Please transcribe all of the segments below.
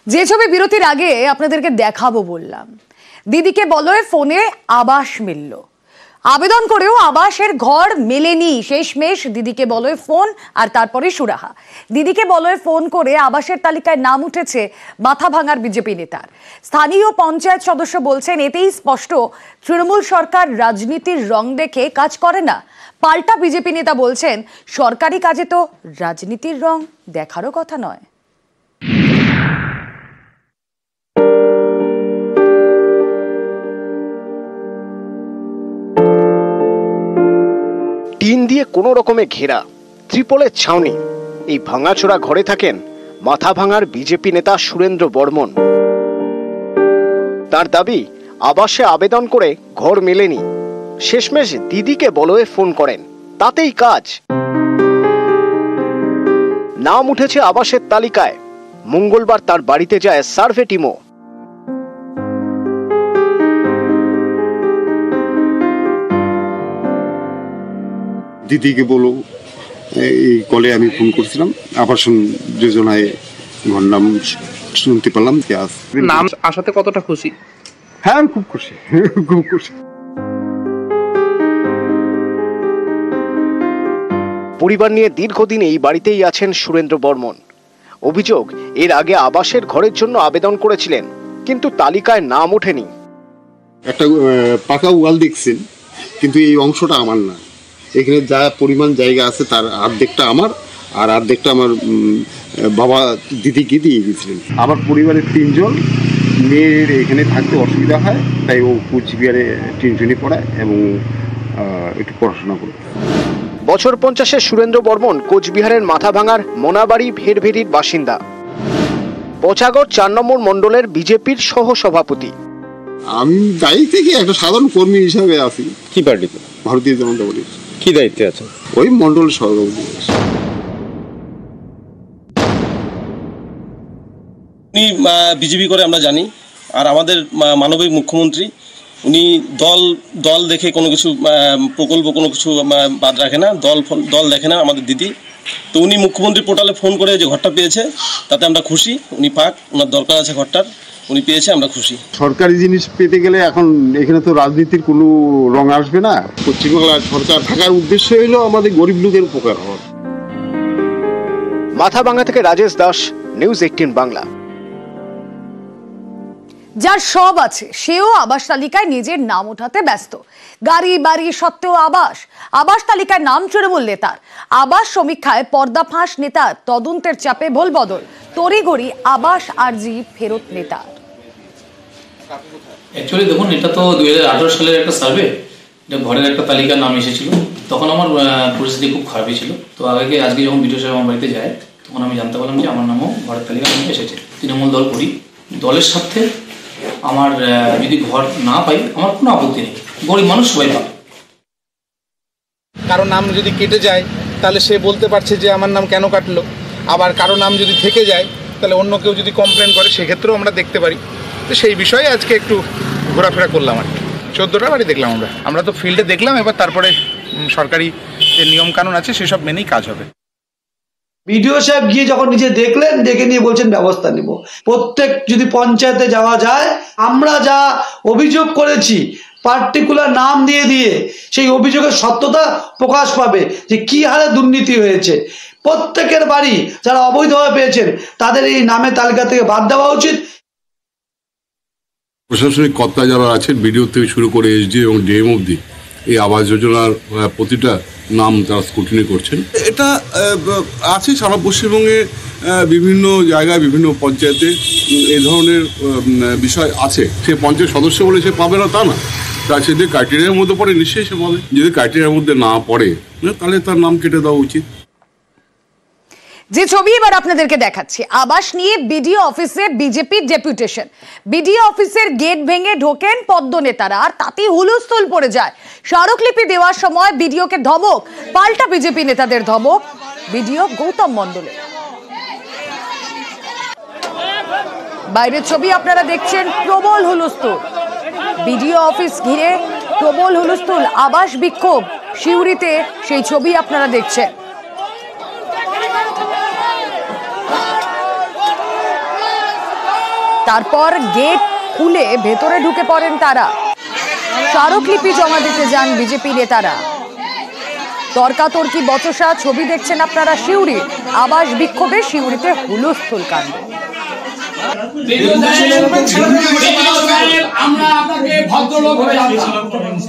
যে ছবি বিরতির আগে আপনাদেরকে দেখাবো বললাম, দিদিকে বলয়ে ফোনে আবাস মিলল, আবেদন করেও আবাসের ঘর মেলেনি। শেষমেশ দিদিকে বলয়ে ফোন আর তারপরে সুরাহা। দিদিকে বলয়ে ফোন করে আবাসের তালিকায় নাম উঠেছে মাথাভাঙার বিজেপি নেতার। স্থানীয় পঞ্চায়েত সদস্য বলছেন, এতেই স্পষ্ট তৃণমূল সরকার রাজনীতির রং দেখে কাজ করে না। পাল্টা বিজেপি নেতা বলছেন, সরকারি কাজে তো রাজনীতির রং দেখারও কথা নয়। টিন দিয়ে কোনো রকমে ঘেরা ত্রিপলের ছাউনি, এই ভাঙাচোরা ঘরে থাকেন মাথাভাঙার বিজেপি নেতা সুরেন্দ্র বর্মন। তার দাবি, আবাসে আবেদন করে ঘর মেলেনি। শেষমেশ দিদিকে বলয়ে ফোন করেন, তাতেই কাজ। নাম উঠেছে আবাসের তালিকায়। মঙ্গলবার তার বাড়িতে যায় সার্ভে টিমও। দিদিকে বলো, এই কলে আমি ফোন করছিলাম, আবাসন যোজনায় ঘর নাম শুনতে পেলাম। নাম আসাতে কতটা খুশি? হ্যাঁ, আমি খুব খুশি, খুব খুশি। পরিবার নিয়ে দীর্ঘদিন এই বাড়িতেই আছেন সুরেন্দ্র বর্মন। অভিযোগ, এর আগে আবাসের ঘরের জন্য আবেদন করেছিলেন, কিন্তু তালিকায় নাম ওঠেনি। একটা পাকা ওয়াল দেখছেন, কিন্তু এই অংশটা আমার না। এখানে যা পরিমাণ জায়গা আছে তার অর্ধেকটা আমার, আর অর্ধেকটা আমার বাবা দিদিকে দিয়ে গেছিলেন। আমার পরিবারের 3 জন, মেয়ের এখানে থাকতে অসুবিধা হয়, তাই ও কোচবিহারে টিউশনি পড়ায় এবং একটু পড়াশোনা করে। বছর 50-এর সুরেন্দ্র বর্মন কোচবিহারের মাথাভাঙার মোনাবাড়ি ভেরভেরির বাসিন্দা। পচাগড় 4 নম্বর মণ্ডলের বিজেপির সহ সভাপতি। আমি দায়িত্ব থেকে একটা সাধারণ কর্মী হিসাবে আছি। কি পার্টিতে? ভারতীয় জনতা পার্টি। কি দায়িত্বে আছেন? ওই মণ্ডল সভাপতি। উনি বিজেপি করে আমরা জানি, আর আমাদের মানবিক মুখ্যমন্ত্রী, উনি দল দেখে কোনো কিছু প্রকল্প কোনো কিছু বাদ রাখে না, দল দেখে না আমাদের দিদি। তো উনি মুখ্যমন্ত্রী পোর্টালে ফোন করে যে ঘরটা পেয়েছে, তাতে আমরা খুশি। উনি পাক, ওনার দরকার আছে ঘরটার, উনি পেয়েছে, আমরা খুশি। সরকারি জিনিস পেতে গেলে এখন এখানে তো রাজনীতির কোনো রং আসবে না। পশ্চিমবাংলার সরকার থাকার উদ্দেশ্য হলো আমাদের গরিব লোকের উপকার হওয়া। মাথাভাঙা থেকে রাজেশ দাস, নিউজ 18 বাংলা। যার সব আছে সেও আবাস তালিকায় নিজের নাম ওঠাতে ব্যস্ত। গাড়ি বাড়ি সত্ত্বেও আবাস তালিকায় নাম তৃণমূল নেতার। আবাস সমীক্ষায় পর্দাফাঁস নেতার, তদন্তের চাপে ভোলবদল। তড়িঘড়ি আবাস আর্জি ফেরত নেতার। অ্যাকচুয়ালি দেখুন, এটা তো 2018 সালের একটা সার্ভে, এটা ঘরের একটা তালিকার নাম এসেছিল। তখন আমার পরিস্থিতি খুব খারাপই ছিল। তো আজকে যখন বিডিও সাহেব আমার বাড়িতে যায়, তখন আমি জানতে পারলাম যে আমার নামও ঘরের তালিকার নামে এসেছে। তৃণমূল দল করি, দলের স্বার্থে আমার যদি ঘর না পাই, আমার কোনো আপত্তি নেই। গরিব মানুষ সবাই পাবে। কারো নাম যদি কেটে যায়, তাহলে সে বলতে পারছে যে আমার নাম কেন কাটলো। আবার কারো নাম যদি থেকে যায়, তাহলে অন্য কেউ যদি কমপ্লেন করে, সেক্ষেত্রেও আমরা দেখতে পারি। তো সেই বিষয়ে আজকে একটু ঘোরাফেরা করলাম আর কি। 14টা বাড়ি দেখলাম আমরা তো ফিল্ডে দেখলাম। এবার তারপরে সরকারি যে নিয়মকানুন আছে সেসব মেনেই কাজ হবে। বিডিও সাহেব গিয়ে যখন নিজে দেখলেন, দেখে নিয়ে বলছেন ব্যবস্থা নিব। প্রত্যেক যদি পঞ্চায়েতে যাওয়া যায়, আমরা যা অভিযোগ করেছি পার্টিকুলার নাম দিয়ে সেই অভিযোগের সত্যতা প্রকাশ পাবে, যে কি হারে দুর্নীতি হয়েছে। প্রত্যেকের বাড়ি যারা অবৈধভাবে পেয়েছেন, তাদের এই নামের তালিকা থেকে বাদ দেওয়া উচিত। প্রশাসনিক কর্তা যারা আছেন, বিডিও থেকে শুরু করে এসডি এবং ডিএম অবধি, এই আবাস যোজনার প্রতিটা নাম তারা স্ক্রুটিনি করছেন। এটা আছে সারা পশ্চিমবঙ্গে বিভিন্ন জায়গায়, বিভিন্ন পঞ্চায়েতে এই ধরনের বিষয় আছে। সে পঞ্চায়েত সদস্য বলে সে পাবে না তা না, তা সে যে ক্রাইটেরিয়ার মধ্যে পড়ে নিশ্চয়ই সে পাবে। যদি ক্রাইটেরিয়ার মধ্যে না পড়ে, তাহলে তার নাম কেটে দেওয়া উচিত। যে ছবি এবার আপনাদেরকে দেখাচ্ছি, আবাস নিয়ে বিডিও অফিসে বিজেপির ডেপুটেশন। বিডিও অফিসের গেট ভেঙে ঢোকেন পদ্ম নেতারা, আর তাতেই হুলস্থুল পড়ে যায়। স্মারকলিপি দেওয়ার সময় বিডিওকে ধমক, পাল্টা বিজেপি নেতাদের ধমক বিডিও গৌতম মণ্ডলের। বাইরের ছবি আপনারা দেখছেন, প্রবল হুলস্থুল। বিডিও অফিস ঘিরে প্রবল হুলস্থুল, আবাস বিক্ষোভ। সিউড়িতে সেই ছবি আপনারা দেখছেন। তারপর গেট খুলে ভেতরে ঢুকে পড়েন তারা। স্মারকলিপি জমা দিতে যান বিজেপি নেতারা। তর্কাতর্কি বচসা ছবি দেখছেন আপনারা সিউড়ি। আবাস বিক্ষোভে সিউড়িতে হুলস্থুল কাণ্ড। আমরা আপনাকে ভদ্রলোক হয়ে যাচ্ছি।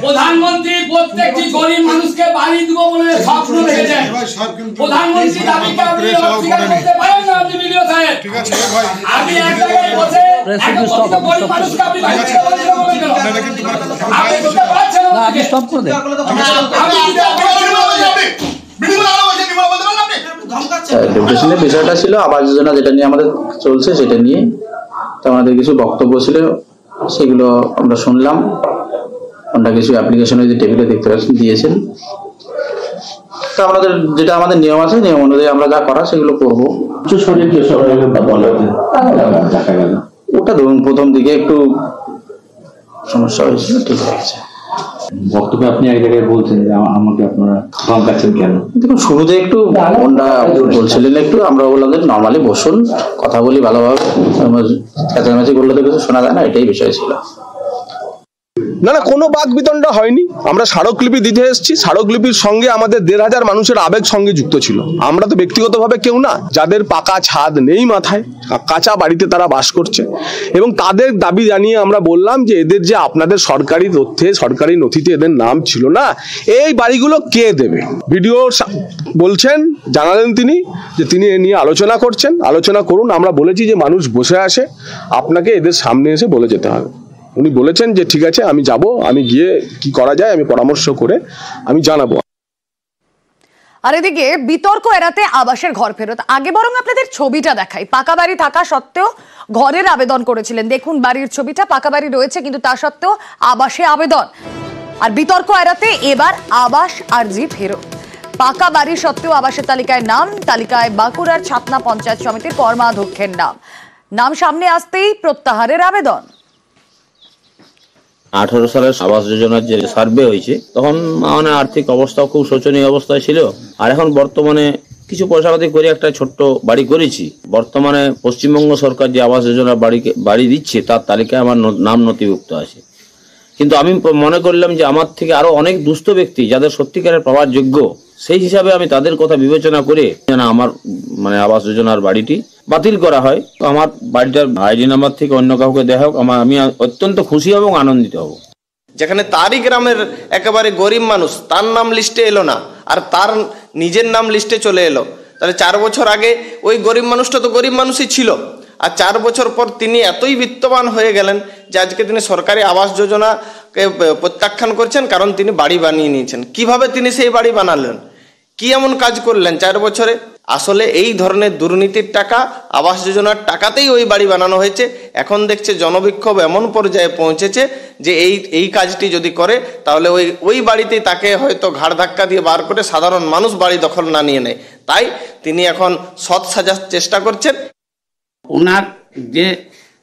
প্রধানমন্ত্রী প্রত্যেকটি গরিব মানুষকে বাড়ি দিব বলে স্বপ্ন দেখেছেন। প্রধানমন্ত্রী দাবিকে আপনি অস্বীকার করতে পারেন না। আপনি ভিডিও সাহেব, আপনি এক জায়গায় বসে একটা গরিব মানুষকে আপনি বাড়ি দিতে বলছেন আপনি করতে পারছেন না। আপনি স্টপ করে দেন। ডেপুটেশনের বিষয়টা ছিল আবাস যোজনা যেটা নিয়ে আমাদের চলছে সেটা নিয়ে, তো আমাদের কিছু বক্তব্য ছিল সেগুলো আমরা শুনলাম। আমরা কিছু অ্যাপ্লিকেশন যে টেবিলে দেখতে পাচ্ছেন দিয়েছেন, তো আমাদের যেটা আমাদের নিয়ম আছে নিয়ম অনুযায়ী আমরা যা করা সেগুলো করবো। ওটা ধরুন প্রথম দিকে একটু সমস্যা হয়েছিল, ঠিক আছে। বক্তব্যে আপনি এক জায়গায় বলছেন যে আমাকে আপনারা ধমকাচ্ছেন কেন? দেখুন শুরুতে একটু ওনারা বলছিলেন একটু, আমরা বললাম যে নর্মালি বসুন কথা বলি ভালোভাবে, কাছাকাছি করলে তো কিছু শোনা যায় না, এটাই বিষয় ছিল। না না, কোনো বাক বিতণ্ডা হয়নি। আমরা স্মারকলিপি দিতে এসেছি। স্মারকলিপির সঙ্গে আমাদের ১,৫০০ মানুষের আবেগ সঙ্গে যুক্ত ছিল। আমরা তো ব্যক্তিগতভাবে কেউ না, যাদের পাকা ছাদ নেই মাথায়, কাঁচা বাড়িতে তারা বাস করছে, এবং তাদের দাবি জানিয়ে আমরা বললাম যে এদের যে আপনাদের সরকারি তথ্যে সরকারি নথিতে এদের নাম ছিল না, এই বাড়িগুলো কে দেবে? ভিডিও বলছেন, জানালেন তিনি যে তিনি এ নিয়ে আলোচনা করছেন, আলোচনা করুন। আমরা বলেছি যে মানুষ বসে আসে, আপনাকে এদের সামনে এসে বলে যেতে হবে। উনি বলেছেন যে ঠিক আছে আমি যাব, আমি গিয়ে কি করা যায় আমি পরামর্শ করে আমি জানাবো। আর এদিকে বিতর্ক এড়াতে আবাসের ঘর ফেরত। আগে বরং আপনাদের ছবিটা দেখাই। পাকা বাড়ি থাকা সত্ত্বেও ঘরের আবেদন করেছিলেন, দেখুন বাড়ির ছবিটা। পাকা বাড়ি রয়েছে কিন্তু তা সত্ত্বেও আবাসে আবেদন। আর বিতর্ক এড়াতে এবার আবাস আর্জি ফেরত। পাকা বাড়ি সত্ত্বেও আবাসের তালিকায় বাঁকুড়ার ছাতনা পঞ্চায়েত সমিতির কর্মাধ্যক্ষের নাম সামনে আসতেই প্রত্যাহারের আবেদন। 18 সালের আবাস যোজনার যে সার্ভে হয়েছে তখন মানে আর্থিক অবস্থা খুব শোচনীয় অবস্থায় ছিল। আর এখন বর্তমানে কিছু পয়সাপাতি করে একটা ছোট্ট বাড়ি করেছি। বর্তমানে পশ্চিমবঙ্গ সরকার যে আবাস যোজনার বাড়ি দিচ্ছে তার তালিকায় আমার নাম নথিভুক্ত আছে। কিন্তু আমি মনে করলাম যে আমার থেকে আরো অনেক দুস্থ ব্যক্তি যাদের সত্যিকারের পাওয়ার যোগ্য, সেই হিসাবে আমি তাদের কথা বিবেচনা করে আমার মানে আবাস যোজনার বাড়িটি বাতিল করা হয়। তো আমার বাড়িটার আইডি নাম্বার থেকে অন্য কাউকে দেওয়া হোক, আমি অত্যন্ত খুশি হব এবং আনন্দিত হব। যেখানে তারই গ্রামের একেবারে গরিব মানুষ, তার নাম লিস্টে এলো না আর তার নিজের নাম লিস্টে চলে এলো, তাহলে 4 বছর আগে ওই গরিব মানুষটা তো গরিব মানুষই ছিল, আর 4 বছর পর তিনি এতই বিত্তবান হয়ে গেলেন যে আজকে তিনি সরকারি আবাস যোজনাকে প্রত্যাখ্যান করছেন, কারণ তিনি বাড়ি বানিয়ে নিয়েছেন। কিভাবে তিনি সেই বাড়ি বানালেন? কি এমন কাজ করলেন 4 বছরে? আসলে এই ধরনের দুর্নীতির টাকা, আবাস যোজনার টাকাতেই ওই বাড়ি বানানো হয়েছে। এখন দেখছে জনবিক্ষোভ এমন পর্যায়ে পৌঁছেছে যে এই কাজটি যদি করে তাহলে ওই বাড়িতেই তাকে হয়তো ঘাড় ধাক্কা দিয়ে বার করে সাধারণ মানুষ বাড়ি দখল না নিয়ে নেয়। তাই তিনি এখন সৎ সাজার চেষ্টা করছেন। ওনার যে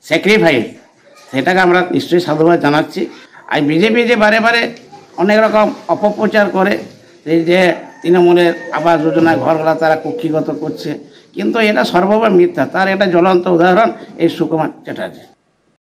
স্যাক্রিফাইস সেটাকে আমরা নিশ্চয়ই সাধুবাদ জানাচ্ছি। আর বিজেপি যে বারে বারে অনেক রকম অপপ্রচার করে যে তৃণমূলের আবাস যোজনায় ঘরগুলা তারা কক্ষিগত করছে, কিন্তু এটা সর্ববার মিথ্যা। তার একটা জ্বলন্ত উদাহরণ এই সুকুমার চ্যাটার্জি।